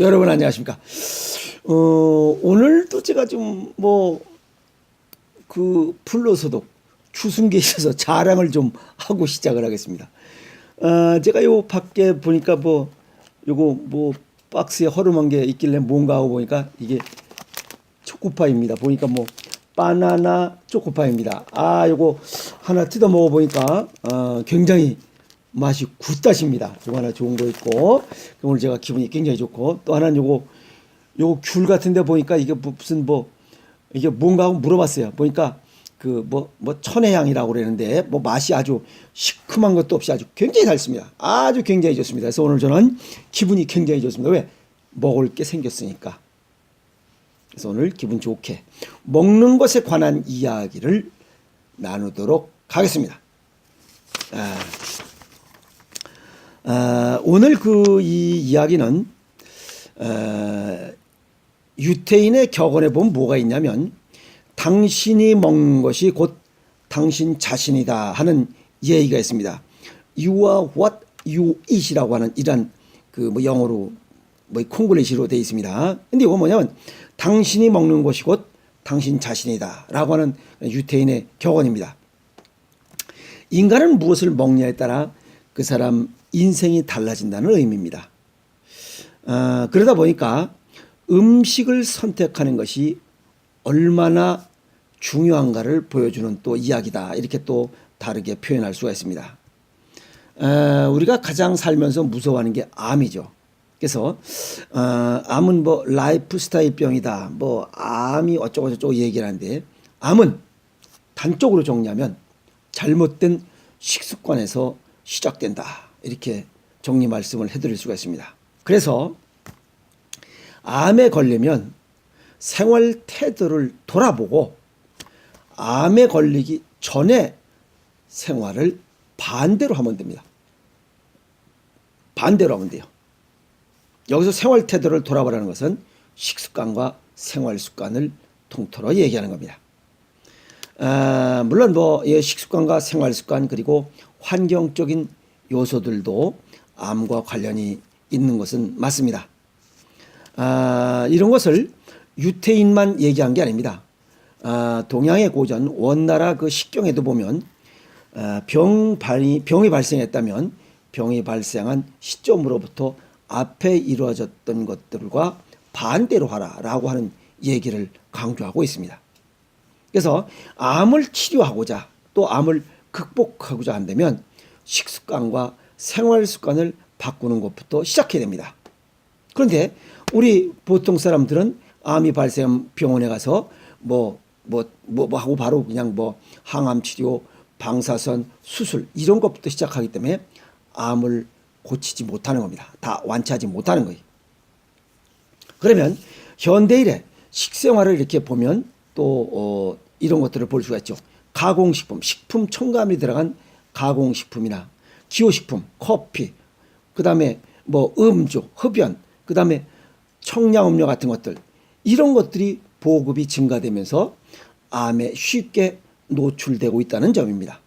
여러분 안녕하십니까? 오늘도 제가 좀 불로소독 추승기에 있어서 자랑을 좀 하고 시작을 하겠습니다. 제가 요 밖에 보니까 요거 박스에 허름한 게 있길래 뭔가 하고 보니까 이게 초코파이입니다. 보니까 바나나 초코파이입니다. 요거 하나 뜯어 먹어 보니까 굉장히 맛이 굿다십니다. 요거 하나 좋은 거 있고, 오늘 제가 기분이 굉장히 좋고, 또 하나는 요거 귤 같은데 보니까 이게 무슨 이게 뭔가 하고 물어봤어요. 보니까 천혜향이라고 그러는데 맛이 아주 시큼한 것도 없이 아주 굉장히 달습니다. 아주 굉장히 좋습니다. 그래서 오늘 저는 기분이 굉장히 좋습니다. 왜? 먹을 게 생겼으니까. 그래서 오늘 기분 좋게 먹는 것에 관한 이야기를 나누도록 하겠습니다. 오늘 이 이야기는 유태인의 격언에 보면 뭐가 있냐면, 당신이 먹는 것이 곧 당신 자신이다 하는 얘기가 있습니다. You are what you eat이라고 하는 이런 영어로 콩글리시로 되어 있습니다. 근데 이거 뭐냐면 당신이 먹는 것이 곧 당신 자신이다 라고 하는 유태인의 격언입니다. 인간은 무엇을 먹냐에 따라 그 사람 인생이 달라진다는 의미입니다. 그러다 보니까 음식을 선택하는 것이 얼마나 중요한가를 보여주는 또 이야기다, 이렇게 또 다르게 표현할 수가 있습니다. 우리가 가장 살면서 무서워하는 게 암이죠. 그래서 암은 라이프 스타일 병이다, 암이 어쩌고저쩌고 얘기를 하는데, 암은 단적으로 정리하면 잘못된 식습관에서 시작된다, 이렇게 정리 말씀을 해드릴 수가 있습니다. 그래서 암에 걸리면 생활 태도를 돌아보고 암에 걸리기 전에 생활을 반대로 하면 됩니다. 반대로 하면 돼요. 여기서 생활 태도를 돌아보라는 것은 식습관과 생활 습관을 통틀어 얘기하는 겁니다. 물론 식습관과 생활 습관 그리고 환경적인 요소들도 암과 관련이 있는 것은 맞습니다. 이런 것을 유태인만 얘기한 게 아닙니다. 동양의 고전 원나라 식경에도 보면 병이 발생했다면 병이 발생한 시점으로부터 앞에 이루어졌던 것들과 반대로 하라라고 하는 얘기를 강조하고 있습니다. 그래서 암을 치료하고자 또 암을 극복하고자 한다면 식습관과 생활 습관을 바꾸는 것부터 시작해야 됩니다. 그런데 우리 보통 사람들은 암이 발생한 병원에 가서 하고 바로 그냥 항암 치료, 방사선, 수술 이런 것부터 시작하기 때문에 암을 고치지 못하는 겁니다. 다 완치하지 못하는 거예요. 그러면 현대인의 식생활을 이렇게 보면 또 이런 것들을 볼 수가 있죠. 가공식품, 식품 첨가물이 들어간 가공식품이나 기호식품, 커피, 그 다음에 음주, 흡연, 그 다음에 청량음료 같은 것들, 이런 것들이 보급이 증가되면서 암에 쉽게 노출되고 있다는 점입니다.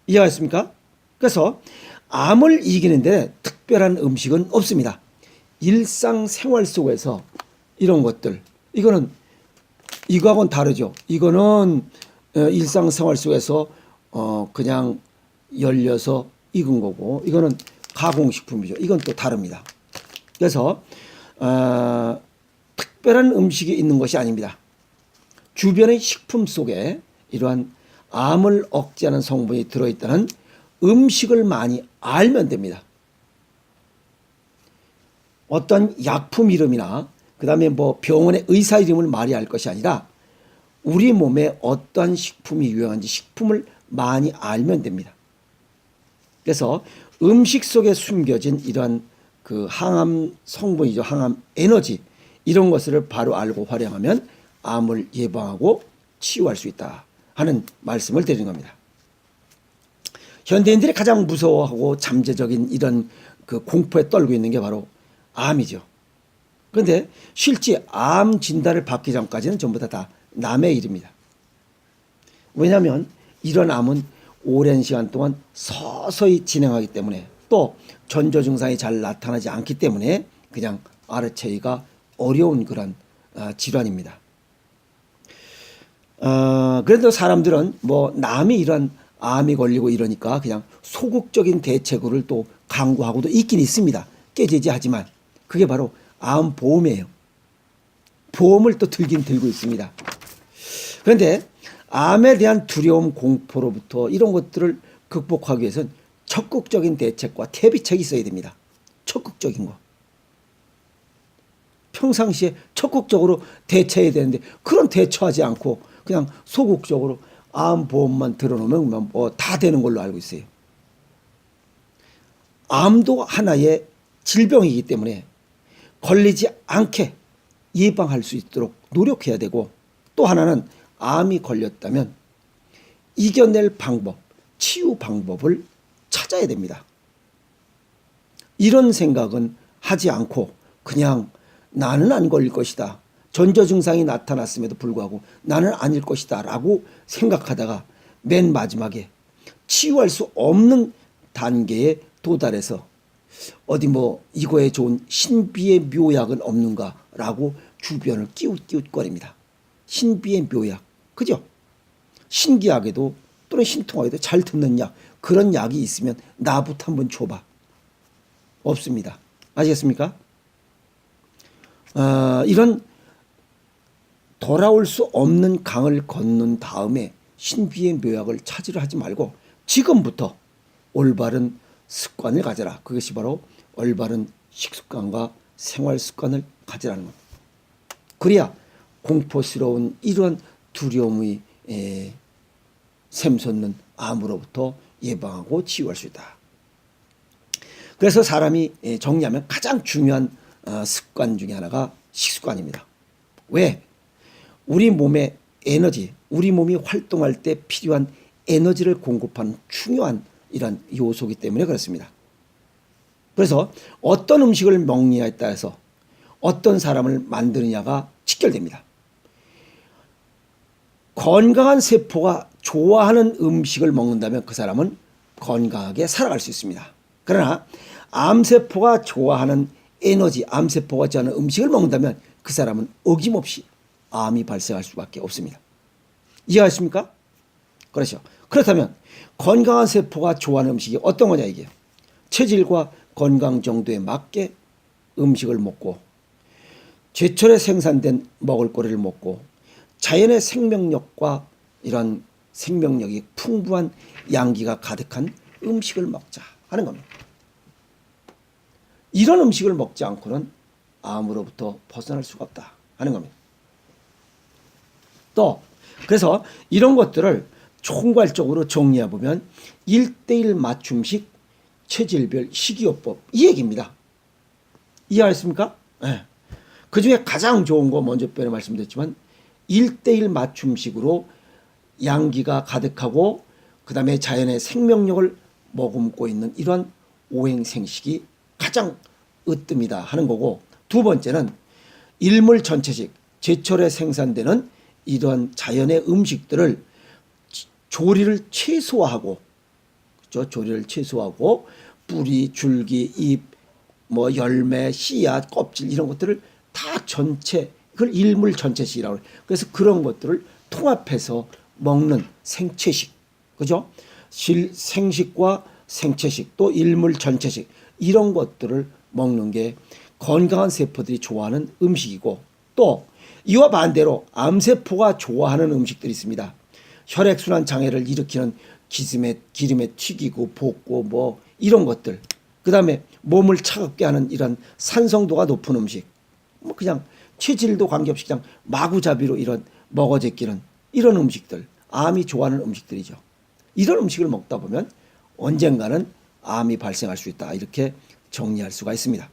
이해하셨습니까? 그래서 암을 이기는 데 특별한 음식은 없습니다. 일상생활 속에서 이런 것들, 이거하고는 다르죠. 이거는 일상생활 속에서 그냥 열려서 익은 거고, 이거는 가공식품이죠. 이건 또 다릅니다. 그래서 특별한 음식이 있는 것이 아닙니다. 주변의 식품 속에 이러한 암을 억제하는 성분이 들어있다는 음식을 많이 알면 됩니다. 어떤 약품 이름이나 그 다음에 병원의 의사 이름을 말이 할 것이 아니라 우리 몸에 어떤 식품이 유용한지 식품을 많이 알면 됩니다. 그래서 음식 속에 숨겨진 이러한 항암 성분이죠. 항암 에너지, 이런 것을 바로 알고 활용하면 암을 예방하고 치유할 수 있다 하는 말씀을 드리는 겁니다. 현대인들이 가장 무서워하고 잠재적인 이런 공포에 떨고 있는 게 바로 암이죠. 그런데 실제 암 진단을 받기 전까지는 전부 다 남의 일입니다. 왜냐하면 이런 암은 오랜 시간 동안 서서히 진행하기 때문에, 또 전조 증상이 잘 나타나지 않기 때문에 그냥 알아채기가 어려운 그런 질환입니다. 그래도 사람들은 뭐 남이 이런 암이 걸리고 이러니까 그냥 소극적인 대책을 또 강구하고도 있긴 있습니다. 깨지지하지만 그게 바로 암 보험이에요. 보험을 또 들긴 들고 있습니다. 그런데 암에 대한 두려움, 공포로부터 이런 것들을 극복하기 위해서는 적극적인 대책과 대비책이 있어야 됩니다. 적극적인 거. 평상시에 적극적으로 대처해야 되는데 그런 대처하지 않고 그냥 소극적으로 암보험만 들어놓으면 뭐 다 되는 걸로 알고 있어요. 암도 하나의 질병이기 때문에 걸리지 않게 예방할 수 있도록 노력해야 되고, 또 하나는 암이 걸렸다면 이겨낼 방법, 치유 방법을 찾아야 됩니다. 이런 생각은 하지 않고 그냥 나는 안 걸릴 것이다, 전조 증상이 나타났음에도 불구하고 나는 아닐 것이다 라고 생각하다가 맨 마지막에 치유할 수 없는 단계에 도달해서 어디 뭐 이거에 좋은 신비의 묘약은 없는가 라고 주변을 끼웃끼웃거립니다. 신비의 묘약, 그죠? 신기하게도 또는 신통하게도 잘 듣는 약, 그런 약이 있으면 나부터 한번 줘봐. 없습니다. 아시겠습니까? 이런 돌아올 수 없는 강을 건넌 다음에 신비의 묘약을 찾으려 하지 말고 지금부터 올바른 습관을 가져라. 그것이 바로 올바른 식습관과 생활 습관을 가지라는 겁니다. 그래야 공포스러운 이러한 두려움의 샘솟는 암으로부터 예방하고 치유할 수 있다. 그래서 사람이 정리하면 가장 중요한 습관 중에 하나가 식습관입니다. 왜? 우리 몸의 에너지, 우리 몸이 활동할 때 필요한 에너지를 공급하는 중요한 이런 요소이기 때문에 그렇습니다. 그래서 어떤 음식을 먹느냐에 따라서 어떤 사람을 만드느냐가 직결됩니다. 건강한 세포가 좋아하는 음식을 먹는다면 그 사람은 건강하게 살아갈 수 있습니다. 그러나 암세포가 좋아하는 에너지, 암세포가 좋아하는 음식을 먹는다면 그 사람은 어김없이 암이 발생할 수밖에 없습니다. 이해하십니까? 그렇죠. 그렇다면 건강한 세포가 좋아하는 음식이 어떤 거냐 이게. 체질과 건강 정도에 맞게 음식을 먹고 제철에 생산된 먹을거리를 먹고 자연의 생명력과 이런 생명력이 풍부한 양기가 가득한 음식을 먹자 하는 겁니다. 이런 음식을 먹지 않고는 암으로부터 벗어날 수가 없다 하는 겁니다. 또 그래서 이런 것들을 총괄적으로 정리해 보면 1:1 맞춤식 체질별 식이요법, 이 얘기입니다. 이해하셨습니까? 네. 그 중에 가장 좋은 거 먼저 전에 말씀드렸지만 1:1 맞춤식으로 양기가 가득하고 그 다음에 자연의 생명력을 머금고 있는 이러한 오행생식이 가장 으뜸이다 하는 거고, 두 번째는 일물 전체식, 제철에 생산되는 이러한 자연의 음식들을 조리를 최소화하고, 그렇죠? 조리를 최소화하고 뿌리, 줄기, 잎, 뭐 열매, 씨앗, 껍질 이런 것들을 다 전체, 그걸 일물 전체식이라고 해요. 그래서 그런 것들을 통합해서 먹는 생채식, 그죠? 생식과 생채식, 또 일물 전체식, 이런 것들을 먹는 게 건강한 세포들이 좋아하는 음식이고, 또 이와 반대로 암세포가 좋아하는 음식들이 있습니다. 혈액순환 장애를 일으키는 기름에 튀기고 볶고 뭐 이런 것들, 그 다음에 몸을 차갑게 하는 이런 산성도가 높은 음식, 뭐 그냥 체질도 관계없이 그냥 마구잡이로 이런 먹어 제끼는 이런 음식들, 암이 좋아하는 음식들이죠. 이런 음식을 먹다 보면 언젠가는 암이 발생할 수 있다, 이렇게 정리할 수가 있습니다.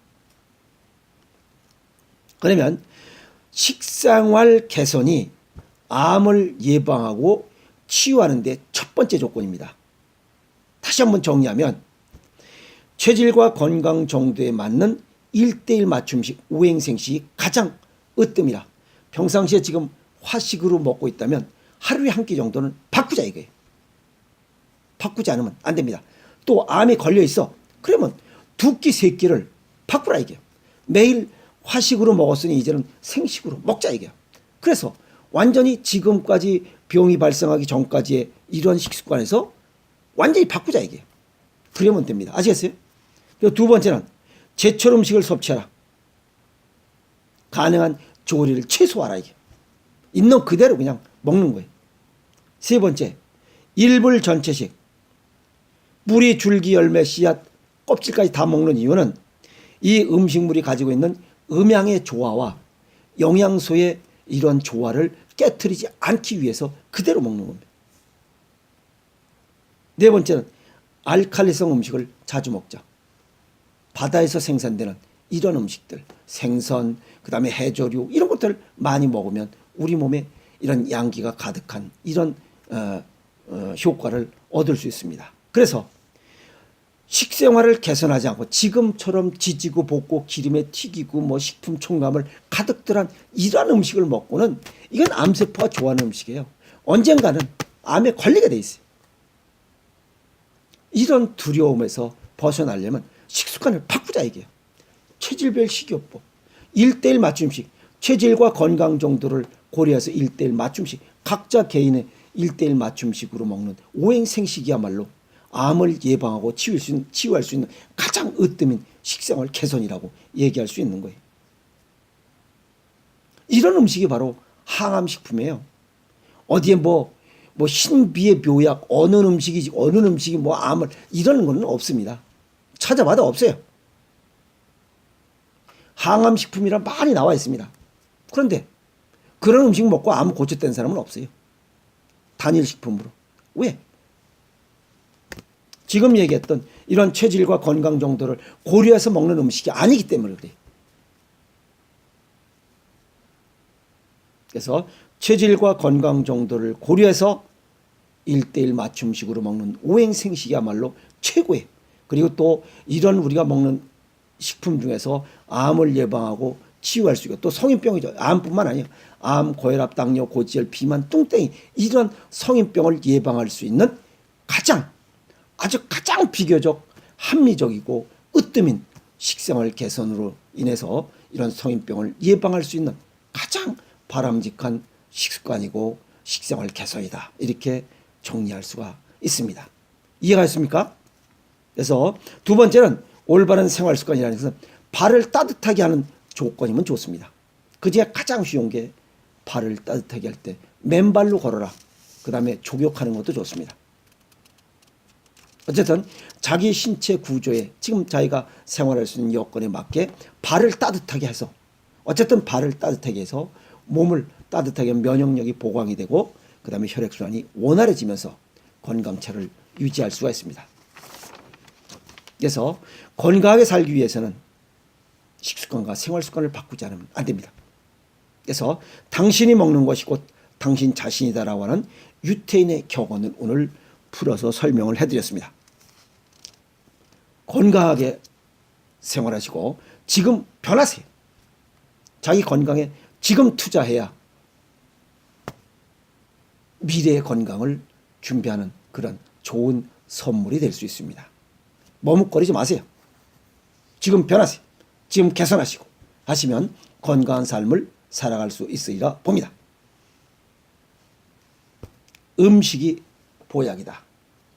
그러면 식생활 개선이 암을 예방하고 치유하는 데 첫 번째 조건입니다. 다시 한번 정리하면 체질과 건강 정도에 맞는 1:1 맞춤식 오행생식이 가장 으뜸이라. 평상시에 지금 화식으로 먹고 있다면 하루에 한 끼 정도는 바꾸자 이거예요. 바꾸지 않으면 안 됩니다. 또 암에 걸려 있어. 그러면 2끼, 3끼를 바꾸라 이게요. 매일 화식으로 먹었으니 이제는 생식으로 먹자 이게요. 그래서 완전히 지금까지 병이 발생하기 전까지의 이런 식습관에서 완전히 바꾸자 이게요. 그러면 됩니다. 아시겠어요? 그리고 두 번째는 제철 음식을 섭취하라. 가능한 조리를 최소화하라 이게. 있는 그대로 그냥 먹는 거예요. 세 번째, 일불 전체식. 뿌리, 줄기, 열매, 씨앗, 껍질까지 다 먹는 이유는 이 음식물이 가지고 있는 음양의 조화와 영양소의 이런 조화를 깨트리지 않기 위해서 그대로 먹는 겁니다. 네 번째는 알칼리성 음식을 자주 먹자. 바다에서 생산되는 이런 음식들, 생선, 그 다음에 해조류 이런 것들을 많이 먹으면 우리 몸에 이런 양기가 가득한 이런 효과를 얻을 수 있습니다. 그래서 식생활을 개선하지 않고 지금처럼 지지고 볶고 기름에 튀기고 뭐 식품 첨가물 가득 들한 이러한 음식을 먹고는 이건 암세포가 좋아하는 음식이에요. 언젠가는 암에 걸리게 돼 있어요. 이런 두려움에서 벗어나려면 식습관을 바꾸자 이게요. 체질별 식이요법, 1:1 맞춤식, 체질과 건강 정도를 고려해서 1:1 맞춤식, 각자 개인의 1:1 맞춤식으로 먹는 오행생식이야말로 암을 예방하고 치유할 수 있는 가장 으뜸인 식생활 개선이라고 얘기할 수 있는 거예요. 이런 음식이 바로 항암식품이에요. 어디에 뭐 신비의 묘약 어느 음식이 뭐 암을 이러는 건 없습니다. 찾아봐도 없어요. 항암식품이란 많이 나와 있습니다. 그런데 그런 음식 먹고 암 고쳤다는 사람은 없어요. 단일식품으로. 왜? 지금 얘기했던 이런 체질과 건강 정도를 고려해서 먹는 음식이 아니기 때문에 그래요. 그래서 체질과 건강 정도를 고려해서 1:1 맞춤식으로 먹는 오행생식이야말로 최고예요. 그리고 또 이런 우리가 먹는 식품 중에서 암을 예방하고 치유할 수 있고 또 성인병이죠. 암뿐만 아니에요. 암, 고혈압, 당뇨, 고지혈, 비만, 뚱땡이 이런 성인병을 예방할 수 있는 가장 비교적 합리적이고 으뜸인 식생활 개선으로 인해서 이런 성인병을 예방할 수 있는 가장 바람직한 식습관이고 식생활 개선이다. 이렇게 정리할 수가 있습니다. 이해가 됐습니까? 그래서 두 번째는 올바른 생활 습관이라는 것은 발을 따뜻하게 하는 조건이면 좋습니다. 그중에 가장 쉬운 게 발을 따뜻하게 할 때 맨발로 걸어라. 그 다음에 족욕하는 것도 좋습니다. 어쨌든 자기 신체 구조에 지금 자기가 생활할 수 있는 여건에 맞게 발을 따뜻하게 해서 어쨌든 발을 따뜻하게 해서 몸을 따뜻하게 하면 면역력이 보강이 되고 그 다음에 혈액순환이 원활해지면서 건강차를 유지할 수가 있습니다. 그래서 건강하게 살기 위해서는 식습관과 생활습관을 바꾸지 않으면 안 됩니다. 그래서 당신이 먹는 것이 곧 당신 자신이다라고 하는 유태인의 격언을 오늘 풀어서 설명을 해드렸습니다. 건강하게 생활하시고 지금 변하세요. 자기 건강에 지금 투자해야 미래의 건강을 준비하는 그런 좋은 선물이 될 수 있습니다. 머뭇거리지 마세요. 지금 변하세요. 지금 개선하시고 하시면 건강한 삶을 살아갈 수 있으리라 봅니다. 음식이 보약이다.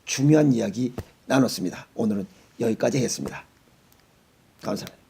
중요한 이야기 나눴습니다. 오늘은 여기까지 했습니다. 감사합니다.